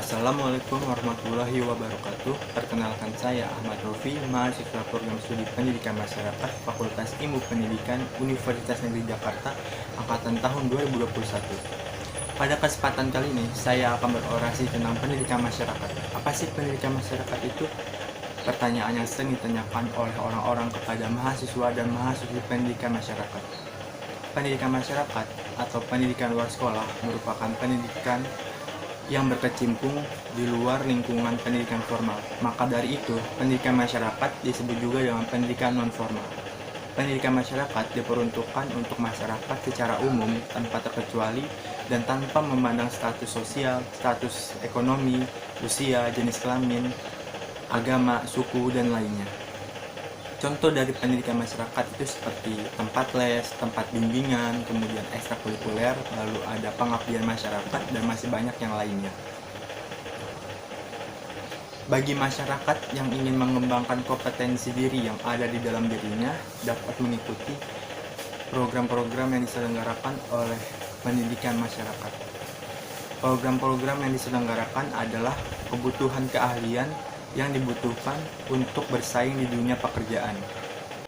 Assalamualaikum warahmatullahi wabarakatuh. Perkenalkan saya Ahmad Rofi, mahasiswa program studi pendidikan masyarakat Fakultas Ilmu Pendidikan Universitas Negeri Jakarta angkatan tahun 2021. Pada kesempatan kali ini, saya akan berorasi tentang pendidikan masyarakat. Apa sih pendidikan masyarakat itu? Pertanyaan yang sering ditanyakan oleh orang-orang kepada mahasiswa dan mahasiswi pendidikan masyarakat. Pendidikan masyarakat atau pendidikan luar sekolah merupakan pendidikan yang berkecimpung di luar lingkungan pendidikan formal. Maka dari itu, pendidikan masyarakat disebut juga dengan pendidikan non-formal. Pendidikan masyarakat diperuntukkan untuk masyarakat secara umum tanpa terkecuali dan tanpa memandang status sosial, status ekonomi, usia, jenis kelamin, agama, suku, dan lainnya. Contoh dari pendidikan masyarakat itu seperti tempat les, tempat bimbingan, kemudian ekstrakurikuler, lalu ada pengabdian masyarakat, dan masih banyak yang lainnya. Bagi masyarakat yang ingin mengembangkan kompetensi diri yang ada di dalam dirinya, dapat mengikuti program-program yang diselenggarakan oleh pendidikan masyarakat. Program-program yang diselenggarakan adalah kebutuhan keahlian yang dibutuhkan untuk bersaing di dunia pekerjaan.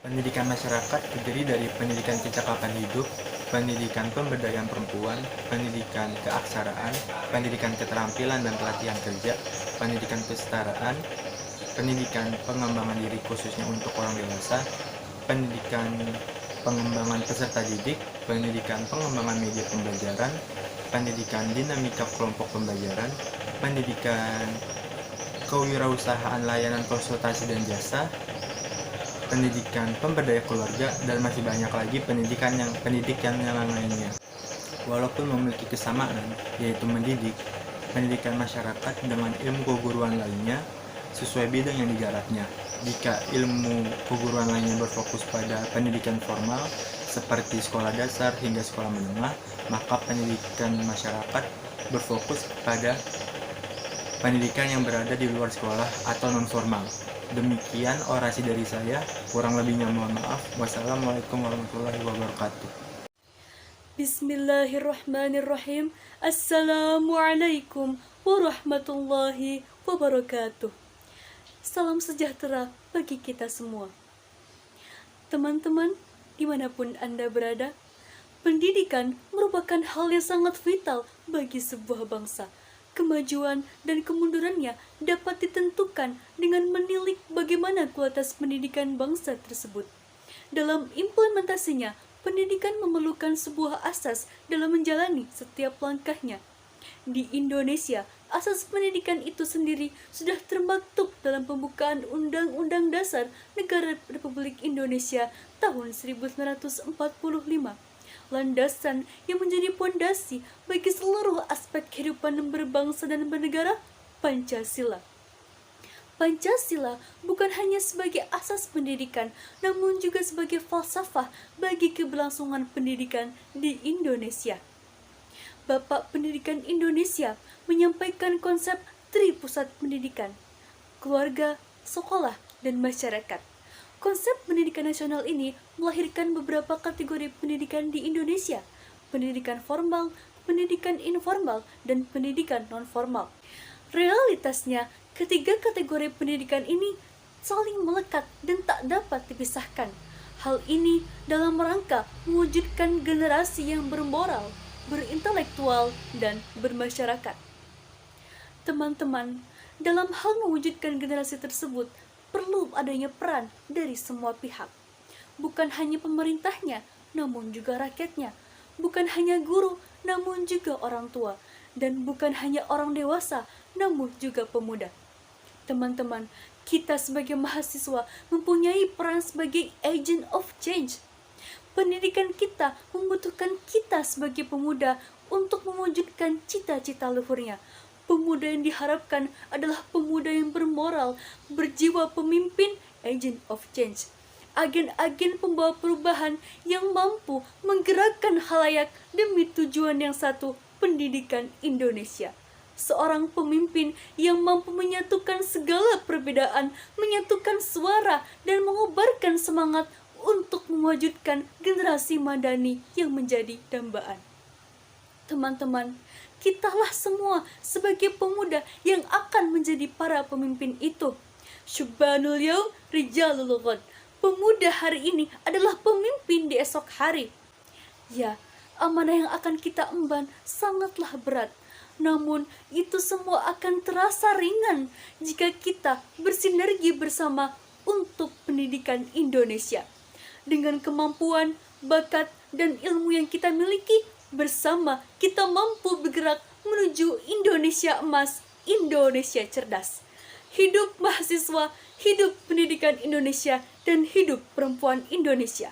Pendidikan masyarakat terdiri dari pendidikan kecakapan hidup, pendidikan pemberdayaan perempuan, pendidikan keaksaraan, pendidikan keterampilan dan pelatihan kerja, pendidikan kesetaraan, pendidikan pengembangan diri khususnya untuk orang dewasa, pendidikan pengembangan peserta didik, pendidikan pengembangan media pembelajaran, pendidikan dinamika kelompok pembelajaran, pendidikan kewirausahaan layanan konsultasi dan jasa, pendidikan pemberdayaan keluarga, dan masih banyak lagi pendidikan yang lainnya. Walaupun memiliki kesamaan, yaitu mendidik, pendidikan masyarakat dengan ilmu keguruan lainnya sesuai bidang yang digarapnya. Jika ilmu keguruan lainnya berfokus pada pendidikan formal seperti sekolah dasar hingga sekolah menengah, maka pendidikan masyarakat berfokus pada pendidikan yang berada di luar sekolah atau non-formal. Demikian orasi dari saya, kurang lebihnya mohon maaf. Wassalamualaikum warahmatullahi wabarakatuh. Bismillahirrahmanirrahim. Assalamualaikum warahmatullahi wabarakatuh. Salam sejahtera bagi kita semua. Teman-teman, dimanapun Anda berada, pendidikan merupakan hal yang sangat vital bagi sebuah bangsa. Kemajuan dan kemundurannya dapat ditentukan dengan menilik bagaimana kualitas pendidikan bangsa tersebut. Dalam implementasinya, pendidikan memerlukan sebuah asas dalam menjalani setiap langkahnya. Di Indonesia, asas pendidikan itu sendiri sudah termaktub dalam pembukaan Undang-Undang Dasar Negara Republik Indonesia tahun 1945. Landasan yang menjadi pondasi bagi seluruh aspek kehidupan berbangsa dan bernegara, Pancasila. Pancasila bukan hanya sebagai asas pendidikan, namun juga sebagai falsafah bagi keberlangsungan pendidikan di Indonesia. Bapak Pendidikan Indonesia menyampaikan konsep Tripusat Pendidikan, keluarga, sekolah, dan masyarakat. Konsep pendidikan nasional ini melahirkan beberapa kategori pendidikan di Indonesia: pendidikan formal, pendidikan informal, dan pendidikan non-formal. Realitasnya, ketiga kategori pendidikan ini saling melekat dan tak dapat dipisahkan. Hal ini dalam rangka mewujudkan generasi yang bermoral, berintelektual, dan bermasyarakat. Teman-teman, dalam hal mewujudkan generasi tersebut, perlu adanya peran dari semua pihak. Bukan hanya pemerintahnya, namun juga rakyatnya. Bukan hanya guru, namun juga orang tua. Dan bukan hanya orang dewasa, namun juga pemuda. Teman-teman, kita sebagai mahasiswa mempunyai peran sebagai agent of change. Pendidikan kita membutuhkan kita sebagai pemuda untuk mewujudkan cita-cita luhurnya. Pemuda yang diharapkan adalah pemuda yang bermoral, berjiwa pemimpin, agent of change. Agen-agen pembawa perubahan yang mampu menggerakkan khalayak demi tujuan yang satu, pendidikan Indonesia. Seorang pemimpin yang mampu menyatukan segala perbedaan, menyatukan suara, dan mengobarkan semangat untuk mewujudkan generasi madani yang menjadi dambaan. Teman-teman, kitalah semua sebagai pemuda yang akan menjadi para pemimpin itu. Syubbanul yaum rijalul ghad. Pemuda hari ini adalah pemimpin di esok hari. Ya, amanah yang akan kita emban sangatlah berat. Namun, itu semua akan terasa ringan jika kita bersinergi bersama untuk pendidikan Indonesia. Dengan kemampuan, bakat, dan ilmu yang kita miliki, bersama kita mampu bergerak menuju Indonesia emas, Indonesia cerdas. Hidup mahasiswa, hidup pendidikan Indonesia, dan hidup perempuan Indonesia.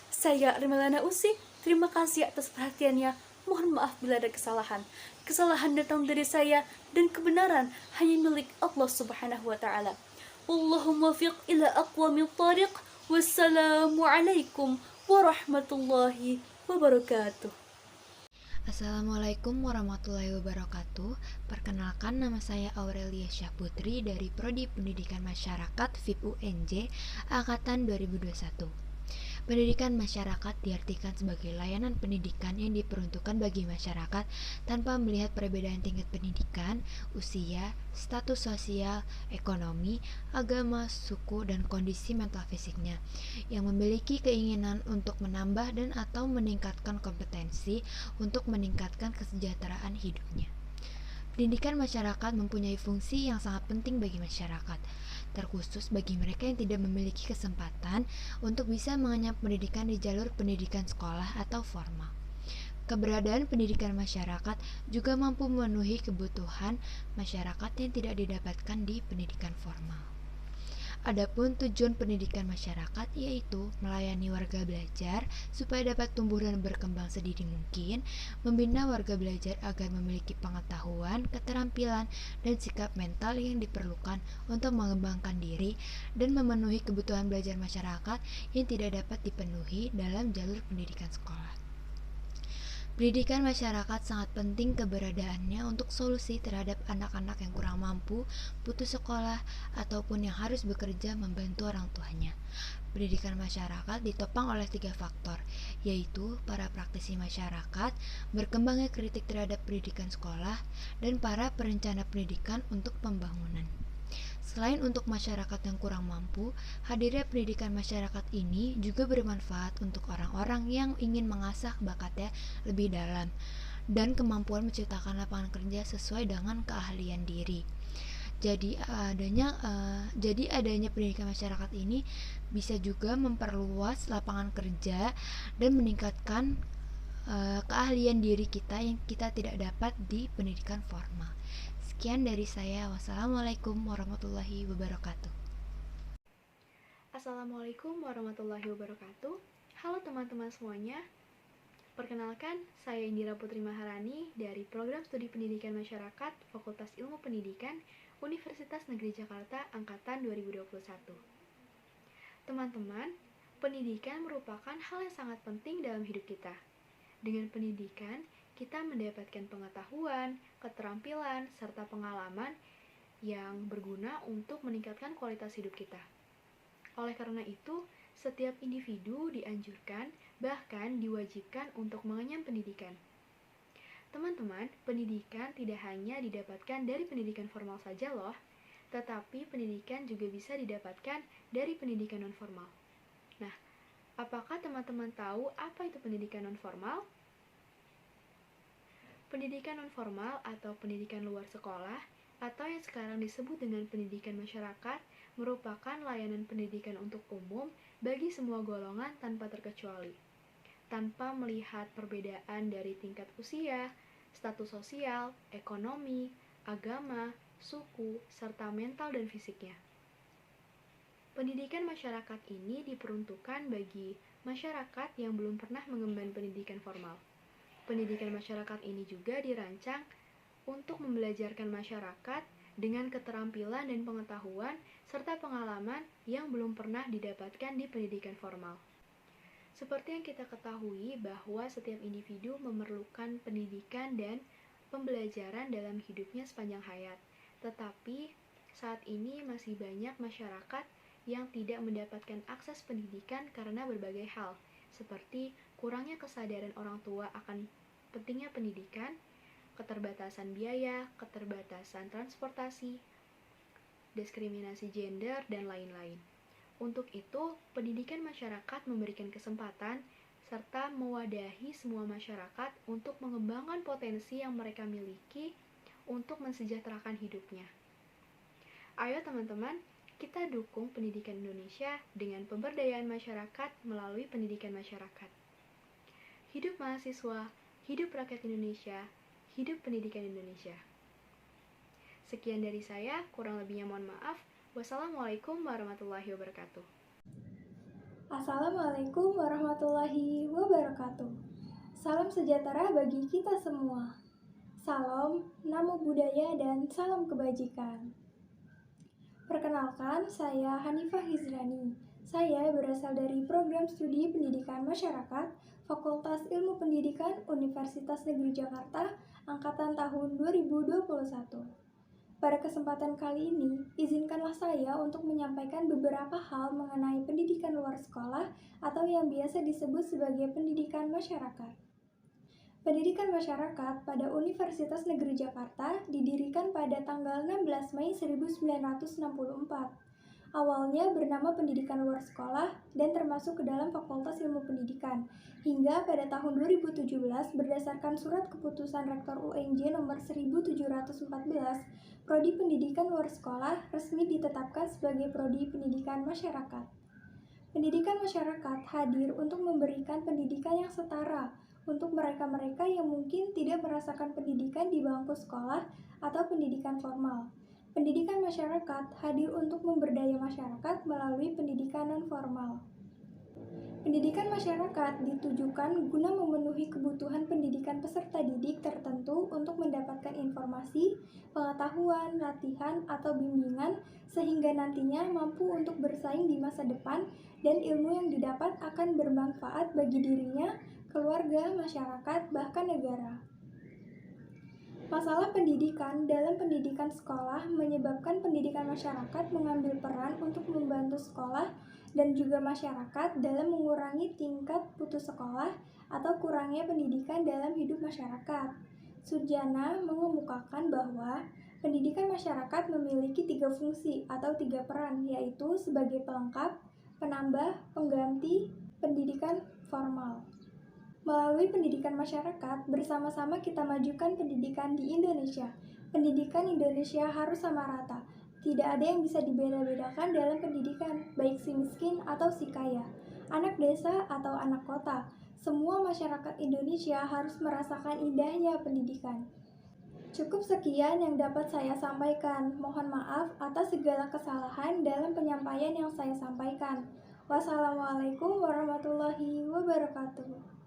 Saya Rimelana Usi, terima kasih atas perhatiannya. Mohon maaf bila ada kesalahan. Kesalahan datang dari saya dan kebenaran hanya milik Allah Subhanahu wa taala. Wallahumma fiq ila aqwamit thariq. Wassalamualaikum warahmatullahi wabarakatuh. Assalamualaikum warahmatullahi wabarakatuh. Perkenalkan, nama saya Aurelia Syahputri dari Prodi Pendidikan Masyarakat FIP UNJ Angkatan 2021. Pendidikan masyarakat diartikan sebagai layanan pendidikan yang diperuntukkan bagi masyarakat tanpa melihat perbedaan tingkat pendidikan, usia, status sosial, ekonomi, agama, suku, dan kondisi mental fisiknya, yang memiliki keinginan untuk menambah dan atau meningkatkan kompetensi untuk meningkatkan kesejahteraan hidupnya. Pendidikan masyarakat mempunyai fungsi yang sangat penting bagi masyarakat, terkhusus bagi mereka yang tidak memiliki kesempatan untuk bisa mengenyam pendidikan di jalur pendidikan sekolah atau formal. Keberadaan pendidikan masyarakat juga mampu memenuhi kebutuhan masyarakat yang tidak didapatkan di pendidikan formal. Adapun tujuan pendidikan masyarakat yaitu melayani warga belajar supaya dapat tumbuh dan berkembang sedini mungkin, membina warga belajar agar memiliki pengetahuan, keterampilan, dan sikap mental yang diperlukan untuk mengembangkan diri dan memenuhi kebutuhan belajar masyarakat yang tidak dapat dipenuhi dalam jalur pendidikan sekolah. Pendidikan masyarakat sangat penting keberadaannya untuk solusi terhadap anak-anak yang kurang mampu, putus sekolah, ataupun yang harus bekerja membantu orang tuanya. Pendidikan masyarakat ditopang oleh 3 faktor, yaitu para praktisi masyarakat, berkembangnya kritik terhadap pendidikan sekolah, dan para perencana pendidikan untuk pembangunan. Selain untuk masyarakat yang kurang mampu, hadirnya pendidikan masyarakat ini juga bermanfaat untuk orang-orang yang ingin mengasah bakatnya lebih dalam dan kemampuan menciptakan lapangan kerja sesuai dengan keahlian diri. Jadi adanya pendidikan masyarakat ini bisa juga memperluas lapangan kerja dan meningkatkan keahlian diri kita yang kita tidak dapat di pendidikan formal. Sekian dari saya. Wassalamualaikum warahmatullahi wabarakatuh. Assalamualaikum warahmatullahi wabarakatuh. Halo teman-teman semuanya. Perkenalkan, saya Indira Putri Maharani dari Program Studi Pendidikan Masyarakat Fakultas Ilmu Pendidikan Universitas Negeri Jakarta Angkatan 2021. Teman-teman, pendidikan merupakan hal yang sangat penting dalam hidup kita. Dengan pendidikan, kita mendapatkan pengetahuan, keterampilan, serta pengalaman yang berguna untuk meningkatkan kualitas hidup kita. Oleh karena itu, setiap individu dianjurkan, bahkan diwajibkan untuk mengenyam pendidikan. Teman-teman, pendidikan tidak hanya didapatkan dari pendidikan formal saja loh, tetapi pendidikan juga bisa didapatkan dari pendidikan non-formal. Nah, apakah teman-teman tahu apa itu pendidikan non-formal? Pendidikan non-formal atau pendidikan luar sekolah atau yang sekarang disebut dengan pendidikan masyarakat merupakan layanan pendidikan untuk umum bagi semua golongan tanpa terkecuali, tanpa melihat perbedaan dari tingkat usia, status sosial, ekonomi, agama, suku, serta mental dan fisiknya. Pendidikan masyarakat ini diperuntukkan bagi masyarakat yang belum pernah mengemban pendidikan formal. Pendidikan masyarakat ini juga dirancang untuk membelajarkan masyarakat dengan keterampilan dan pengetahuan serta pengalaman yang belum pernah didapatkan di pendidikan formal. Seperti yang kita ketahui bahwa setiap individu memerlukan pendidikan dan pembelajaran dalam hidupnya sepanjang hayat. Tetapi saat ini masih banyak masyarakat yang tidak mendapatkan akses pendidikan karena berbagai hal, seperti kurangnya kesadaran orang tua akan pentingnya pendidikan, keterbatasan biaya, keterbatasan transportasi, diskriminasi gender, dan lain-lain. Untuk itu, pendidikan masyarakat memberikan kesempatan serta mewadahi semua masyarakat untuk mengembangkan potensi yang mereka miliki untuk mensejahterakan hidupnya. Ayo teman-teman, kita dukung pendidikan Indonesia dengan pemberdayaan masyarakat melalui pendidikan masyarakat. Hidup mahasiswa, hidup rakyat Indonesia, hidup pendidikan Indonesia. Sekian dari saya, kurang lebihnya mohon maaf. Wassalamualaikum warahmatullahi wabarakatuh. Assalamualaikum warahmatullahi wabarakatuh. Salam sejahtera bagi kita semua. Salam, namo buddhaya, dan salam kebajikan. Perkenalkan, saya Hanifah Hizrani. Saya berasal dari Program Studi Pendidikan Masyarakat, Fakultas Ilmu Pendidikan Universitas Negeri Jakarta, Angkatan tahun 2021. Pada kesempatan kali ini, izinkanlah saya untuk menyampaikan beberapa hal mengenai pendidikan luar sekolah atau yang biasa disebut sebagai pendidikan masyarakat. Pendidikan masyarakat pada Universitas Negeri Jakarta didirikan pada tanggal 16 Mei 1964. Awalnya bernama Pendidikan Luar Sekolah dan termasuk ke dalam Fakultas Ilmu Pendidikan, hingga pada tahun 2017 berdasarkan Surat Keputusan Rektor UNJ nomor 1714, Prodi Pendidikan Luar Sekolah resmi ditetapkan sebagai Prodi Pendidikan Masyarakat. Pendidikan masyarakat hadir untuk memberikan pendidikan yang setara untuk mereka-mereka yang mungkin tidak merasakan pendidikan di bangku sekolah atau pendidikan formal. Pendidikan masyarakat hadir untuk memberdaya masyarakat melalui pendidikan non-formal. Pendidikan masyarakat ditujukan guna memenuhi kebutuhan pendidikan peserta didik tertentu untuk mendapatkan informasi, pengetahuan, latihan, atau bimbingan sehingga nantinya mampu untuk bersaing di masa depan dan ilmu yang didapat akan bermanfaat bagi dirinya, keluarga, masyarakat, bahkan negara. Masalah pendidikan dalam pendidikan sekolah menyebabkan pendidikan masyarakat mengambil peran untuk membantu sekolah dan juga masyarakat dalam mengurangi tingkat putus sekolah atau kurangnya pendidikan dalam hidup masyarakat. Sujana mengemukakan bahwa pendidikan masyarakat memiliki 3 fungsi atau 3 peran, yaitu sebagai pelengkap, penambah, pengganti pendidikan formal. Melalui pendidikan masyarakat, bersama-sama kita majukan pendidikan di Indonesia. Pendidikan Indonesia harus sama rata. Tidak ada yang bisa dibeda-bedakan dalam pendidikan, baik si miskin atau si kaya, anak desa atau anak kota. Semua masyarakat Indonesia harus merasakan indahnya pendidikan. Cukup sekian yang dapat saya sampaikan. Mohon maaf atas segala kesalahan dalam penyampaian yang saya sampaikan. Wassalamualaikum warahmatullahi wabarakatuh.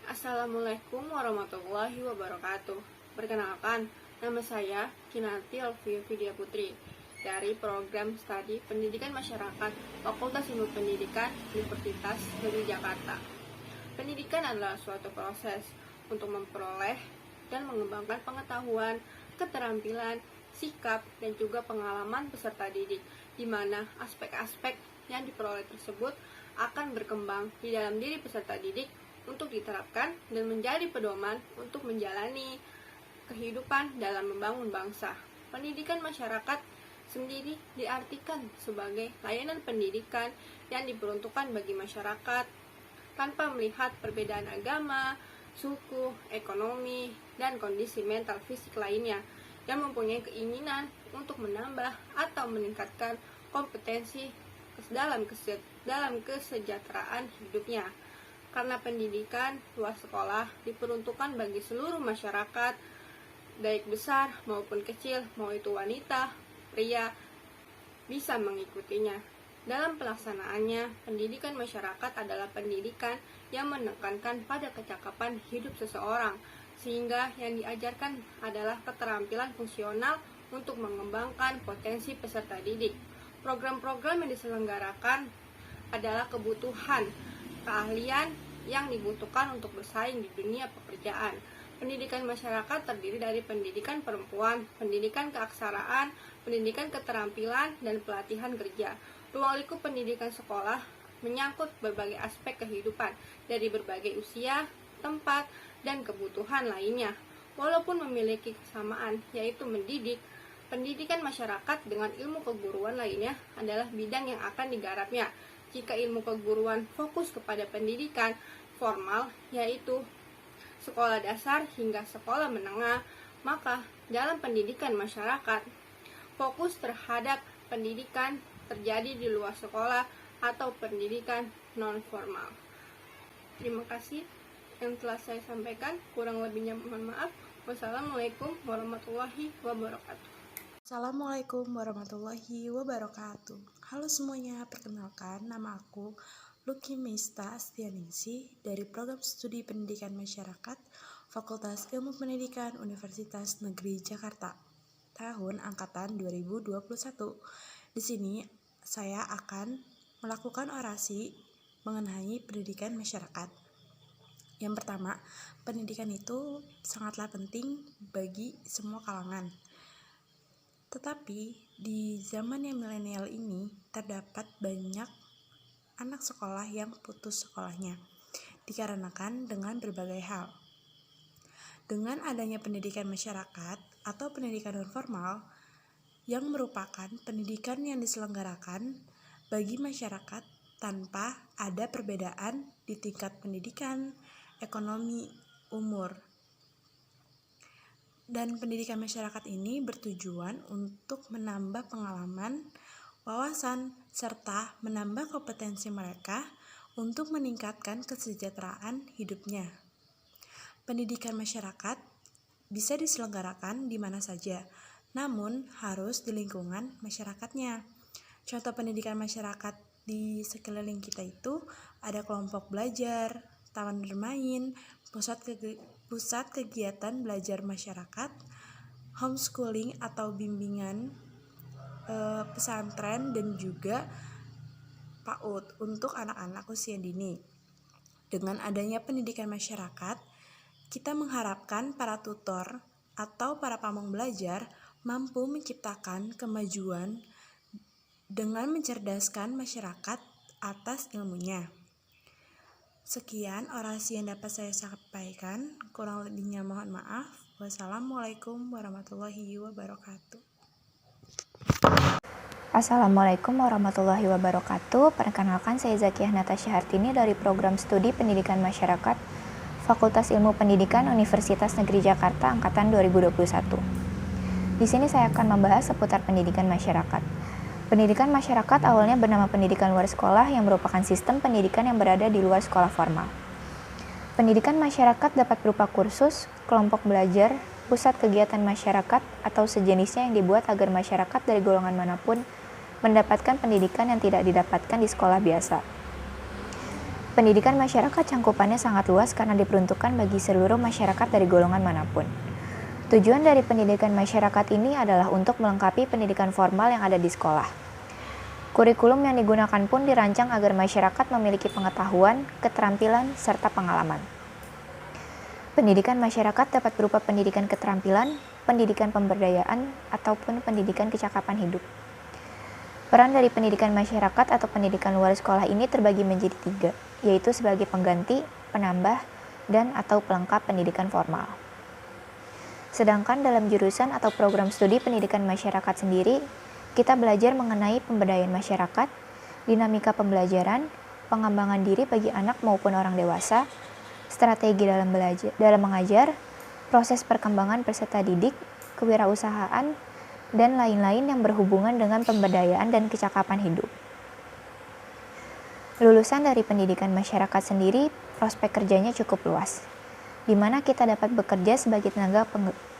Assalamualaikum warahmatullahi wabarakatuh. Perkenalkan, nama saya Kinanti Elvia Vidya Putri dari Program Studi Pendidikan Masyarakat Fakultas Ilmu Pendidikan Universitas Negeri Jakarta. Pendidikan adalah suatu proses untuk memperoleh dan mengembangkan pengetahuan, keterampilan, sikap, dan juga pengalaman peserta didik, di mana aspek-aspek yang diperoleh tersebut akan berkembang di dalam diri peserta didik untuk diterapkan dan menjadi pedoman untuk menjalani kehidupan dalam membangun bangsa. Pendidikan masyarakat sendiri diartikan sebagai layanan pendidikan yang diperuntukkan bagi masyarakat tanpa melihat perbedaan agama, suku, ekonomi, dan kondisi mental fisik lainnya yang mempunyai keinginan untuk menambah atau meningkatkan kompetensi dalam kesejahteraan hidupnya. Karena pendidikan luar sekolah diperuntukkan bagi seluruh masyarakat, baik besar maupun kecil, mau itu wanita, pria, bisa mengikutinya. Dalam pelaksanaannya, pendidikan masyarakat adalah pendidikan yang menekankan pada kecakapan hidup seseorang, sehingga yang diajarkan adalah keterampilan fungsional untuk mengembangkan potensi peserta didik. Program-program yang diselenggarakan adalah kebutuhan, keahlian yang dibutuhkan untuk bersaing di dunia pekerjaan. Pendidikan masyarakat terdiri dari pendidikan perempuan, pendidikan keaksaraan, pendidikan keterampilan, dan pelatihan kerja. Ruang lingkup pendidikan sekolah menyangkut berbagai aspek kehidupan, dari berbagai usia, tempat, dan kebutuhan lainnya. walaupun memiliki kesamaan, yaitu mendidik. Pendidikan masyarakat dengan ilmu keguruan lainnya adalah bidang yang akan digarapnya. Jika ilmu keguruan fokus kepada pendidikan formal, yaitu sekolah dasar hingga sekolah menengah, maka dalam pendidikan masyarakat, fokus terhadap pendidikan terjadi di luar sekolah atau pendidikan non-formal. Terima kasih yang telah saya sampaikan, kurang lebihnya mohon maaf. Wassalamualaikum warahmatullahi wabarakatuh. Assalamualaikum warahmatullahi wabarakatuh. Halo semuanya, perkenalkan nama aku Lucky Mista Astianingsih dari Program Studi Pendidikan Masyarakat Fakultas Ilmu Pendidikan Universitas Negeri Jakarta tahun angkatan 2021. Di sini saya akan melakukan orasi mengenai pendidikan masyarakat. Yang pertama, pendidikan itu sangatlah penting bagi semua kalangan. Tetapi di zaman yang milenial ini terdapat banyak anak sekolah yang putus sekolahnya dikarenakan dengan berbagai hal. Dengan adanya pendidikan masyarakat atau pendidikan non-formal yang merupakan pendidikan yang diselenggarakan bagi masyarakat tanpa ada perbedaan di tingkat pendidikan, ekonomi, umur. Dan pendidikan masyarakat ini bertujuan untuk menambah pengalaman, wawasan, serta menambah kompetensi mereka untuk meningkatkan kesejahteraan hidupnya. Pendidikan masyarakat bisa diselenggarakan di mana saja, namun harus di lingkungan masyarakatnya. Contoh pendidikan masyarakat di sekeliling kita itu ada kelompok belajar, taman bermain, pusat kegiatan belajar masyarakat, homeschooling atau bimbingan pesantren, dan juga PAUD untuk anak-anak usia dini. Dengan adanya pendidikan masyarakat, kita mengharapkan para tutor atau para pamong belajar mampu menciptakan kemajuan dengan mencerdaskan masyarakat atas ilmunya. Sekian orasi yang dapat saya sampaikan, kurang lebihnya mohon maaf. Wassalamualaikum warahmatullahi wabarakatuh. Assalamualaikum warahmatullahi wabarakatuh. Perkenalkan, saya Zakiyah Natasha Hartini dari Program Studi Pendidikan Masyarakat Fakultas Ilmu Pendidikan Universitas Negeri Jakarta angkatan 2021. Di sini saya akan membahas seputar pendidikan masyarakat. Pendidikan masyarakat awalnya bernama pendidikan luar sekolah yang merupakan sistem pendidikan yang berada di luar sekolah formal. Pendidikan masyarakat dapat berupa kursus, kelompok belajar, pusat kegiatan masyarakat, atau sejenisnya yang dibuat agar masyarakat dari golongan manapun mendapatkan pendidikan yang tidak didapatkan di sekolah biasa. Pendidikan masyarakat cangkupannya sangat luas karena diperuntukkan bagi seluruh masyarakat dari golongan manapun. Tujuan dari pendidikan masyarakat ini adalah untuk melengkapi pendidikan formal yang ada di sekolah. Kurikulum yang digunakan pun dirancang agar masyarakat memiliki pengetahuan, keterampilan, serta pengalaman. Pendidikan masyarakat dapat berupa pendidikan keterampilan, pendidikan pemberdayaan, ataupun pendidikan kecakapan hidup. Peran dari pendidikan masyarakat atau pendidikan luar sekolah ini terbagi menjadi 3, yaitu sebagai pengganti, penambah, dan atau pelengkap pendidikan formal. Sedangkan dalam jurusan atau program studi pendidikan masyarakat sendiri, kita belajar mengenai pemberdayaan masyarakat, dinamika pembelajaran, pengembangan diri bagi anak maupun orang dewasa, strategi dalam mengajar, proses perkembangan peserta didik, kewirausahaan, dan lain-lain yang berhubungan dengan pemberdayaan dan kecakapan hidup. Lulusan dari pendidikan masyarakat sendiri, prospek kerjanya cukup luas, di mana kita dapat bekerja sebagai tenaga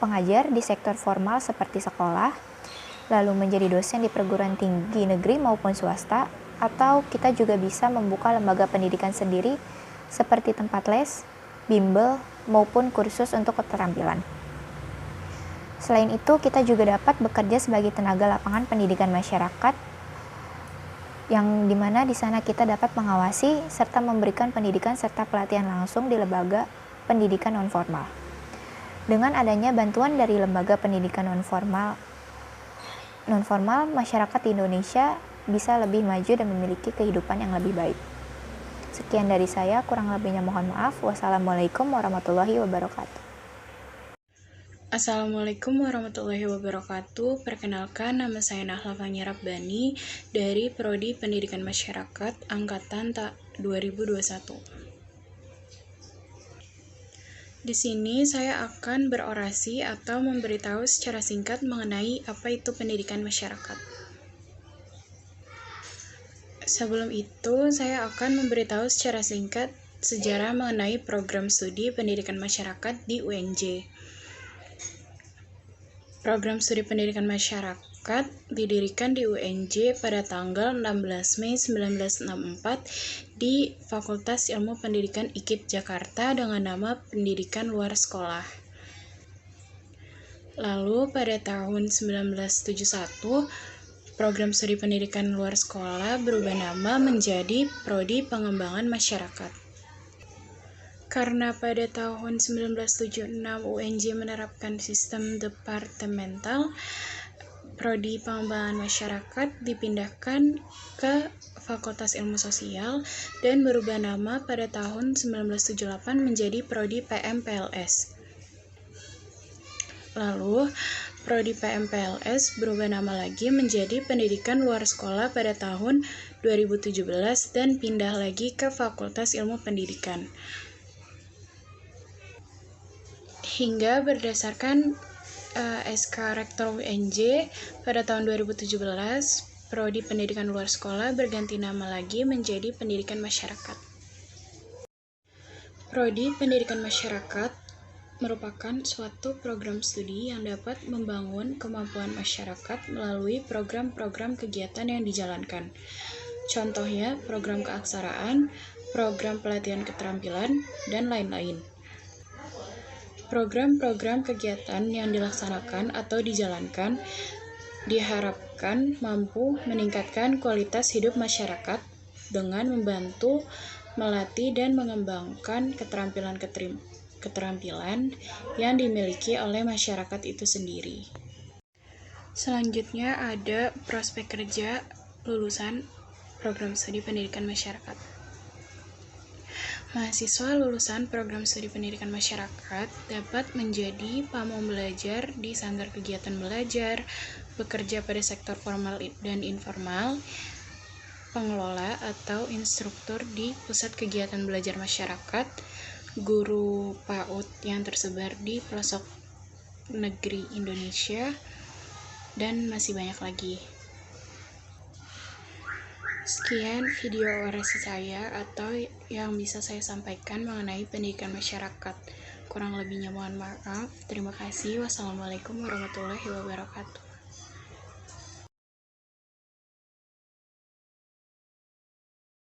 pengajar di sektor formal seperti sekolah, lalu menjadi dosen di perguruan tinggi negeri maupun swasta, atau kita juga bisa membuka lembaga pendidikan sendiri seperti tempat les, bimbel, maupun kursus untuk keterampilan. Selain itu, kita juga dapat bekerja sebagai tenaga lapangan pendidikan masyarakat, yang dimana di sana kita dapat mengawasi serta memberikan pendidikan serta pelatihan langsung di lembaga pendidikan non-formal. Dengan adanya bantuan dari lembaga pendidikan non-formal, masyarakat di Indonesia bisa lebih maju dan memiliki kehidupan yang lebih baik. Sekian dari saya, kurang lebihnya mohon maaf. Wassalamualaikum warahmatullahi wabarakatuh. Assalamualaikum warahmatullahi wabarakatuh. Perkenalkan, nama saya Nahla Fani Rabbani dari Prodi Pendidikan Masyarakat Angkatan 2021. Di sini saya akan berorasi atau memberitahu secara singkat mengenai apa itu pendidikan masyarakat. Sebelum itu, saya akan memberitahu secara singkat sejarah mengenai program studi pendidikan masyarakat di UNJ. Program studi pendidikan masyarakat didirikan di UNJ pada tanggal 16 Mei 1964 di Fakultas Ilmu Pendidikan IKIP Jakarta dengan nama Pendidikan Luar Sekolah. Lalu pada tahun 1971, program studi pendidikan luar sekolah berubah nama menjadi Prodi Pengembangan Masyarakat. Karena pada tahun 1976 UNJ menerapkan sistem departemental, Prodi Pengembangan Masyarakat dipindahkan ke Fakultas Ilmu Sosial dan berubah nama pada tahun 1978 menjadi Prodi PMPLS. Lalu, Prodi PMPLS berubah nama lagi menjadi Pendidikan Luar Sekolah pada tahun 2017 dan pindah lagi ke Fakultas Ilmu Pendidikan. Hingga berdasarkan SK Rektor UNJ pada tahun 2017, Prodi Pendidikan Luar Sekolah berganti nama lagi menjadi Pendidikan Masyarakat. Prodi Pendidikan Masyarakat merupakan suatu program studi yang dapat membangun kemampuan masyarakat melalui program-program kegiatan yang dijalankan. Contohnya, program keaksaraan, program pelatihan keterampilan, dan lain-lain. Program-program kegiatan yang dilaksanakan atau dijalankan diharapkan mampu meningkatkan kualitas hidup masyarakat dengan membantu melatih dan mengembangkan keterampilan yang dimiliki oleh masyarakat itu sendiri. Selanjutnya ada prospek kerja lulusan program studi pendidikan masyarakat. Mahasiswa lulusan program studi pendidikan masyarakat dapat menjadi pamong belajar di sanggar kegiatan belajar, bekerja pada sektor formal dan informal, pengelola atau instruktur di pusat kegiatan belajar masyarakat, guru PAUD yang tersebar di pelosok negeri Indonesia, dan masih banyak lagi. Sekian video orasi saya atau yang bisa saya sampaikan mengenai pendidikan masyarakat. Kurang lebihnya mohon maaf. Terima kasih. Wassalamualaikum warahmatullahi wabarakatuh.